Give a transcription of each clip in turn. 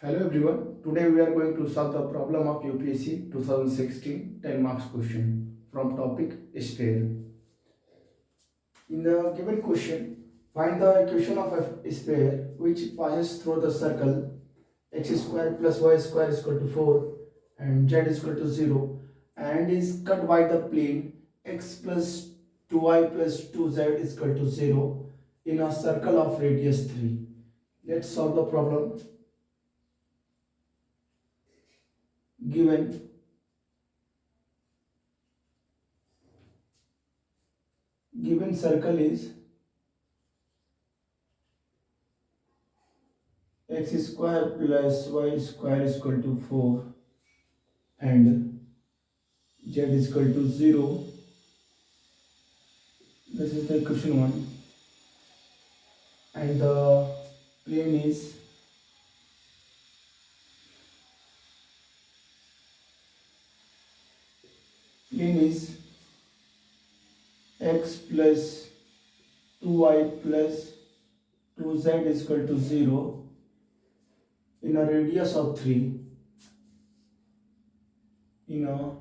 Hello everyone. Today we are going to solve the problem of UPSC 2016 10 marks question from topic sphere. In the given question, find the equation of a sphere which passes through the circle x square plus y square is equal to 4 and z is equal to 0 and is cut by the plane x plus 2y plus 2z is equal to 0 in a circle of radius 3. Let's solve the problem. Given circle is x square plus y square is equal to 4 and z is equal to 0. This is the equation 1 and the plane is x plus 2y plus 2z is equal to 0 in a radius of 3 in a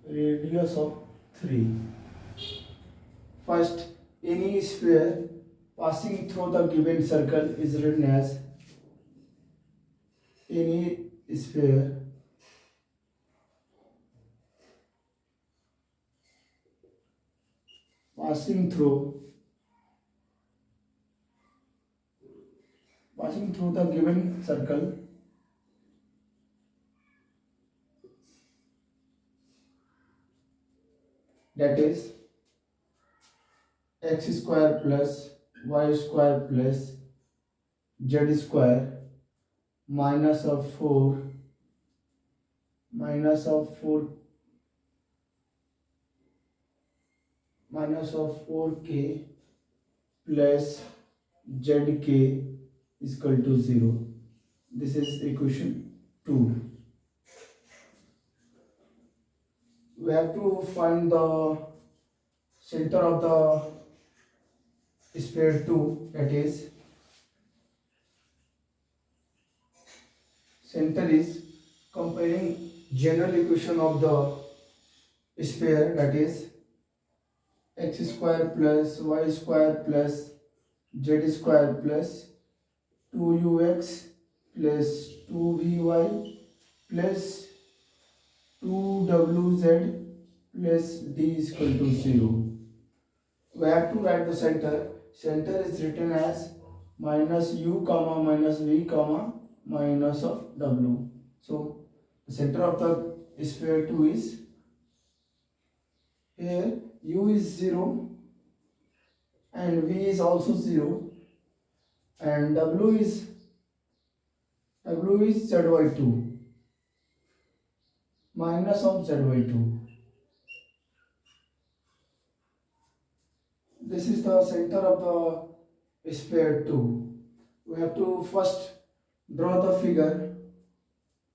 radius of 3. First, any sphere passing through the given circle is written as any sphere passing through the given circle that is x square plus y square plus z square minus of 4 minus of 4 minus of 4k plus zk is equal to 0. This is equation 2. We have to find the center of the sphere 2, that is center is comparing general equation of the sphere, that is x square plus y square plus z square plus 2ux plus 2vy plus 2wz plus d is equal to 0. We have to write the center. Center is written as minus u comma minus v comma minus of w. So the center of the sphere 2 is here. U is 0 and v is also 0 and w is zy2 minus of zy2. This is the center of the sphere 2. We have to first draw the figure,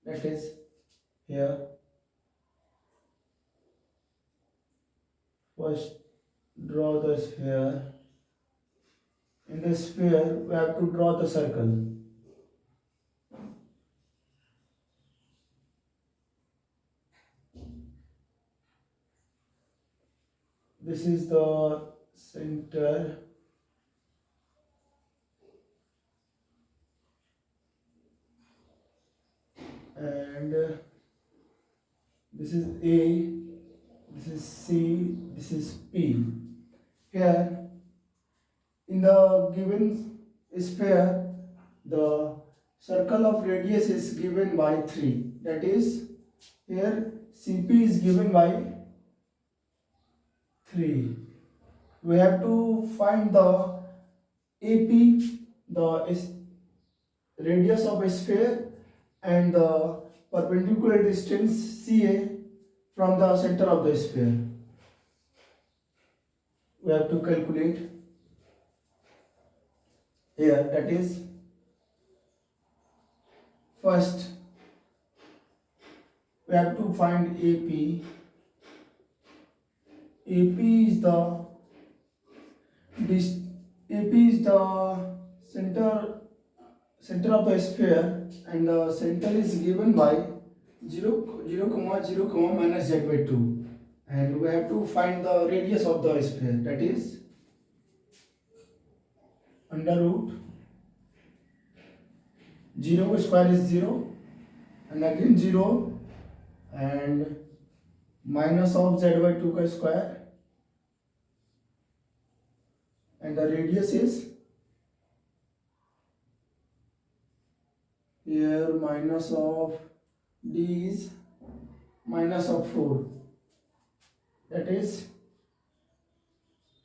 that is here. First draw the sphere. In the sphere we have to draw the circle. This is the center and this is A, this is C, this is P. Here in the given sphere the circle of radius is given by 3, that is here CP is given by 3. We have to find the AP, the radius of a sphere, and the perpendicular distance CA from the center of the sphere. We have to calculate here, that is first we have to find AP. AP is the center center of the sphere, and the center is given by 0 comma minus z by 2, and we have to find the radius of the sphere, that is under root 0 square is 0, and again 0, and minus of z by 2 का square, and the radius is here minus of d is minus of 4, that is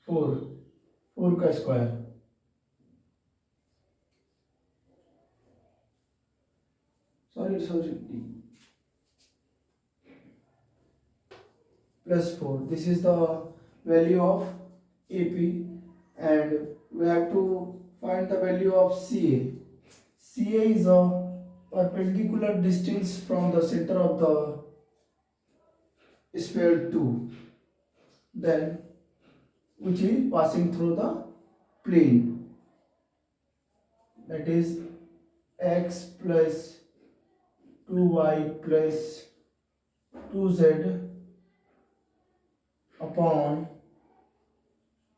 4 का square, sorry plus 4. This is the value of AP, and we have to find the value of CA. CA is a perpendicular distance from the center of the sphere 2, then which is passing through the plane, that is x plus 2y plus 2z upon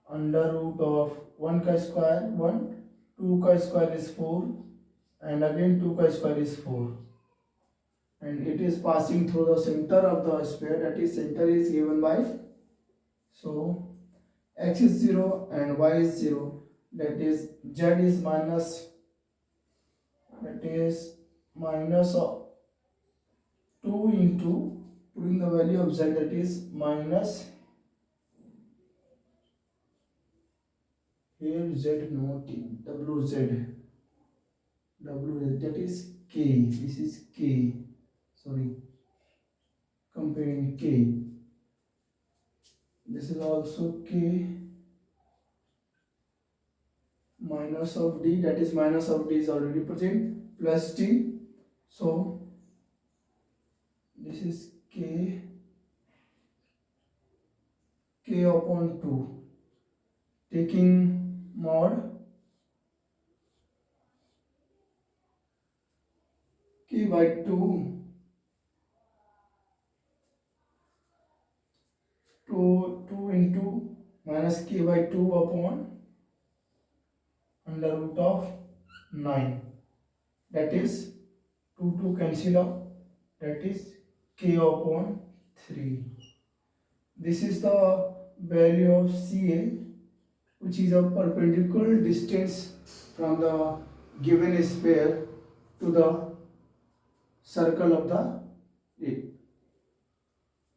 under root of 1 का square 1, 2 का square is 4, and again 2 का square is 4, and it is passing through the center of the sphere, that is center is given by, so x is 0 and y is 0, that is z is minus, that is minus of 2 into putting the value of z, that is minus, here z not wz, that is k, this is k, sorry, comparing k, this is also k, minus of d, that is minus of d is already present, plus d, so this is k upon 2, taking mod k by 2 into minus k by 2 upon under root of 9, that is 2 cancel out, that is k upon 3. This is the value of CA, which is a perpendicular distance from the given sphere to the circle of the it.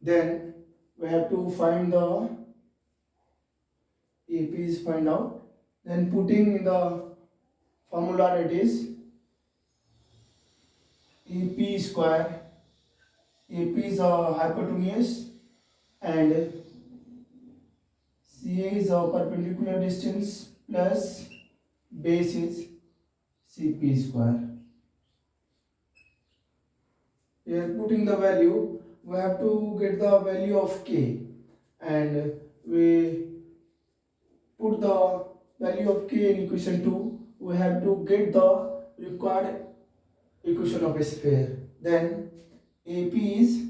Then we have to find the AP is find out, then putting in the formula, that is AP square, AP is a hypotenuse and CA is a perpendicular distance plus base is CP square. Here putting the value, we have to get the value of k, and we put the value of k in equation 2, we have to get the required equation of a sphere. Then AP is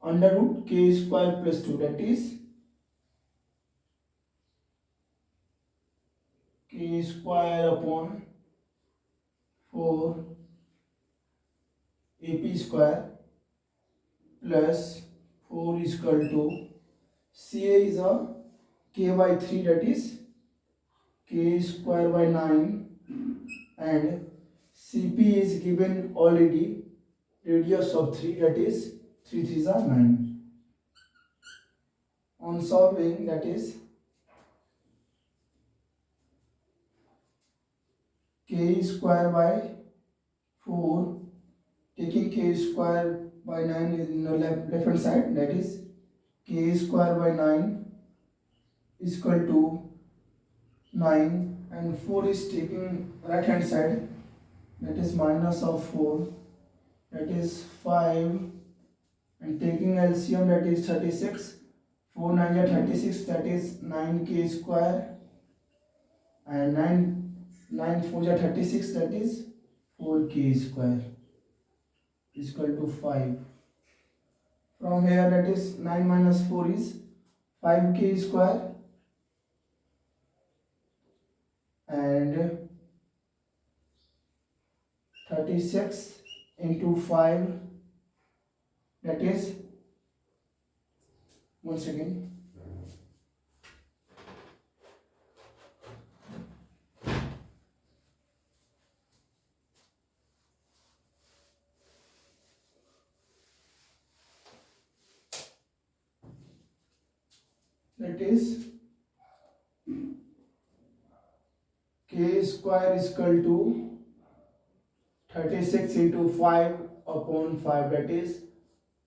under root k square plus 2, that is k square upon 4 AP square plus 4 is equal to CA is a k by 3, that is k square by 9, and CP is given already, radius of 3, that is 3 3s are 9. On solving, that is k square by 4, taking k square by 9 is in the left hand side, that is k square by 9 is equal to 9, and 4 is taking right hand side, that is minus of 4, that is 5, and taking LCM, that is 36, 4 9 are 36, that is 9k square, and 9 4 ja 36, that is 4k square is equal to 5. From here, that is 9 minus 4 is 5k square, and 36 into 5, that is, once again, that is k square is equal to 36 into 5 upon 5, that is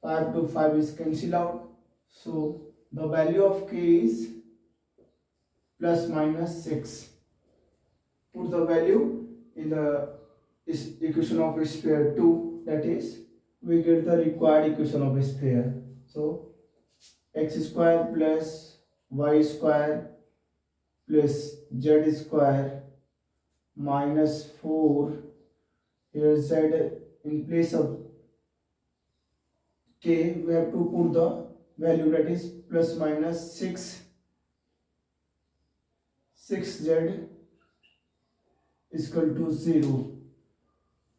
5 to 5 is cancelled out, so the value of k is plus minus 6. Put the value in the equation of a sphere 2, that is we get the required equation of a sphere. So x square plus y square plus z square minus 4, here z in place of k we have to put the value, that is plus minus 6z is equal to 0.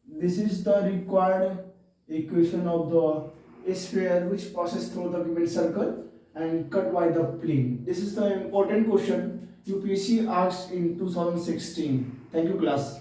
This is the required equation of the sphere which passes through the given circle and cut by the plane. This is the important question UPSC asked in 2016. Thank you, class.